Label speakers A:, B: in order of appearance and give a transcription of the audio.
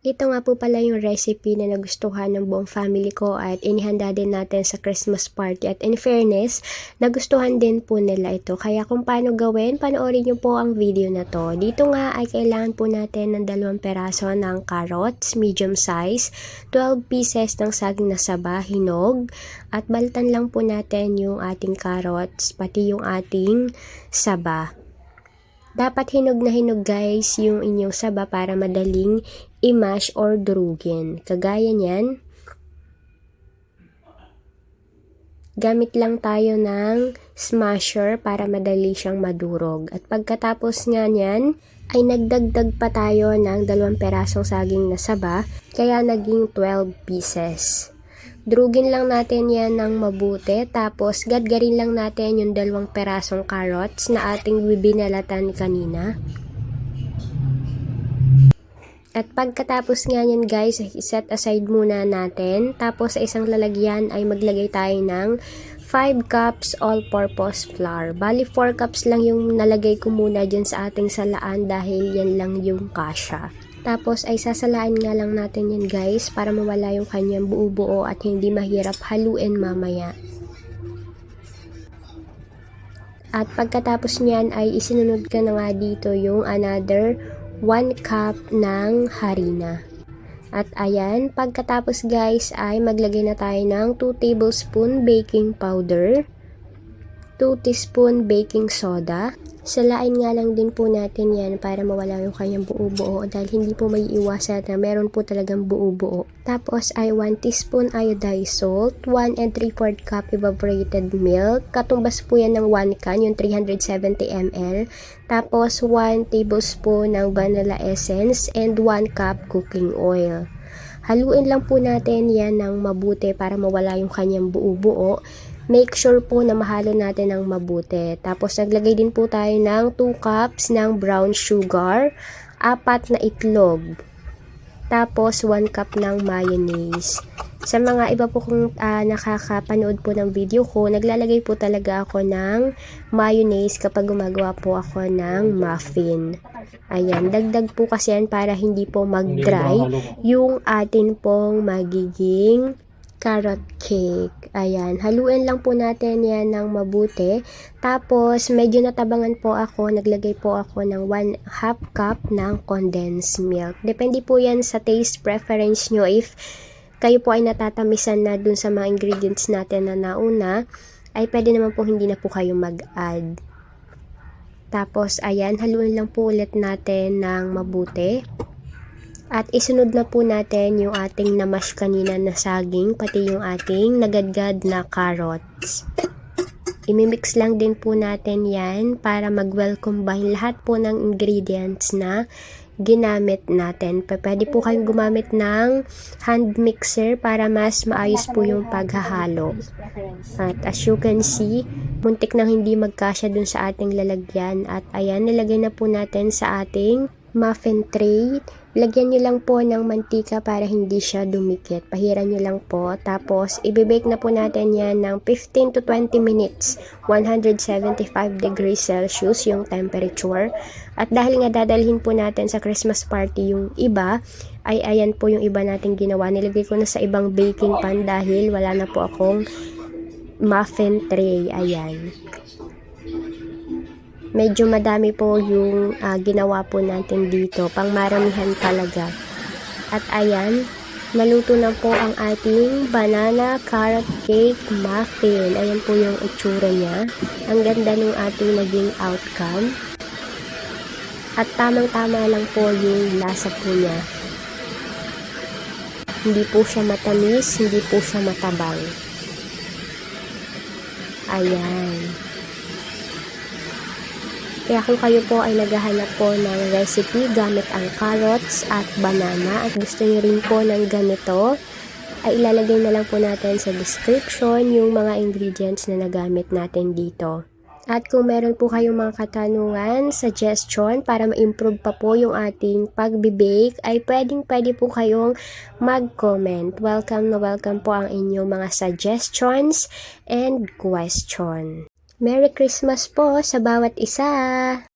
A: Ito nga po pala yung recipe na nagustuhan ng buong family ko at inihanda din natin sa Christmas party. At in fairness, nagustuhan din po nila ito. Kaya kung paano gawin, panoorin nyo po ang video na to. Dito nga ay kailangan po natin ng 2 peraso ng carrots, medium size, 12 pieces ng saging na saba, hinog, at baltan lang po natin yung ating carrots, pati yung ating saba. Dapat hinog na hinog guys yung inyong saba para madaling i-mash or durugin. Kagaya niyan, gamit lang tayo ng smasher para madali siyang madurog. At pagkatapos nga niyan, ay nagdagdag pa tayo ng 2 perasong saging na saba, kaya naging 12 pieces. Durugin lang natin yan ng mabuti, tapos gadgarin lang natin yung 2 perasong carrots na ating binalatan kanina. At pagkatapos nga yan guys, set aside muna natin. Tapos sa isang lalagyan ay maglagay tayo ng 5 cups all-purpose flour. Bali 4 cups lang yung nalagay ko muna dyan sa ating salaan dahil yan lang yung kasya. Tapos ay sasalaan nga lang natin yan guys para mawala yung kanyang buo-buo at hindi mahirap haluin mamaya. At pagkatapos niyan ay isinunod ka na nga dito yung another 1 cup ng harina. At ayan, pagkatapos guys ay maglagay na tayo ng 2 tablespoon baking powder, 2 teaspoon baking soda. Salain nga lang din po natin yan para mawala yung kanyang buo-buo dahil hindi po may iwasan na meron po talagang buo-buo. Tapos ay 1 teaspoon iodized salt, 1 3/4 cup evaporated milk, katumbas po yan ng 1 can, yung 370 ml. Tapos 1 tablespoon ng vanilla essence and 1 cup cooking oil. Haluin lang po natin yan ng mabuti para mawala yung kanyang buo-buo. Make sure po na mahalo natin ng mabuti. Tapos naglagay din po tayo ng 2 cups ng brown sugar, 4 na itlog, tapos 1 cup ng mayonnaise. Sa mga iba po kung nakakapanood po ng video ko, naglalagay po talaga ako ng mayonnaise kapag gumagawa po ako ng muffin. Ayan, dagdag po kasi yan para hindi po mag-dry yung atin pong magiging carrot cake. Ayan, haluin lang po natin yan ng mabuti. Tapos, medyo natabangan po ako, naglagay po ako ng 1/2 cup ng condensed milk. Depende po yan sa taste preference nyo. If kayo po ay natatamisan na dun sa mga ingredients natin na nauna, ay pwede naman po hindi na po kayo mag-add. Tapos, ayan, haluin lang po ulit natin ng mabuti. At isunod na po natin yung ating namash kanina na saging, pati yung ating nagadgad na carrots. Imimix lang din po natin yan para mag-well combine lahat po ng ingredients na ginamit natin. Pwede po kayong gumamit ng hand mixer para mas maayos po yung paghahalo. At as you can see, muntik nang hindi magkasya dun sa ating lalagyan. At ayan, nilagay na po natin sa ating muffin tray. Lagyan nyo lang po ng mantika para hindi siya dumikit. Pahiran nyo lang po. Tapos, ibibake na po natin yan ng 15 to 20 minutes. 175 degrees Celsius yung temperature. At dahil nga dadalhin po natin sa Christmas party yung iba, ay ayan po yung iba natin ginawa. Nilagay ko na sa ibang baking pan dahil wala na po akong muffin tray. Ayan. Medyo madami po yung ginawa po natin dito, pang maramihan talaga. At ayan, naluto na po ang ating banana carrot cake muffin. Ayan po yung itsura niya. Ang ganda ng ating naging outcome. At tamang-tama lang po yung lasa po niya. Hindi po siya matamis, hindi po siya matabang. Ayan. Kaya kung kayo po ay naghahanap po ng recipe gamit ang carrots at banana at gusto niyo rin po ng ganito, ay ilalagay na lang po natin sa description yung mga ingredients na nagamit natin dito. At kung meron po kayong mga katanungan, suggestion para ma-improve pa po yung ating pagbe-bake, ay pwede po kayong mag-comment. Welcome na welcome po ang inyong mga suggestions and question. Merry Christmas po sa bawat isa!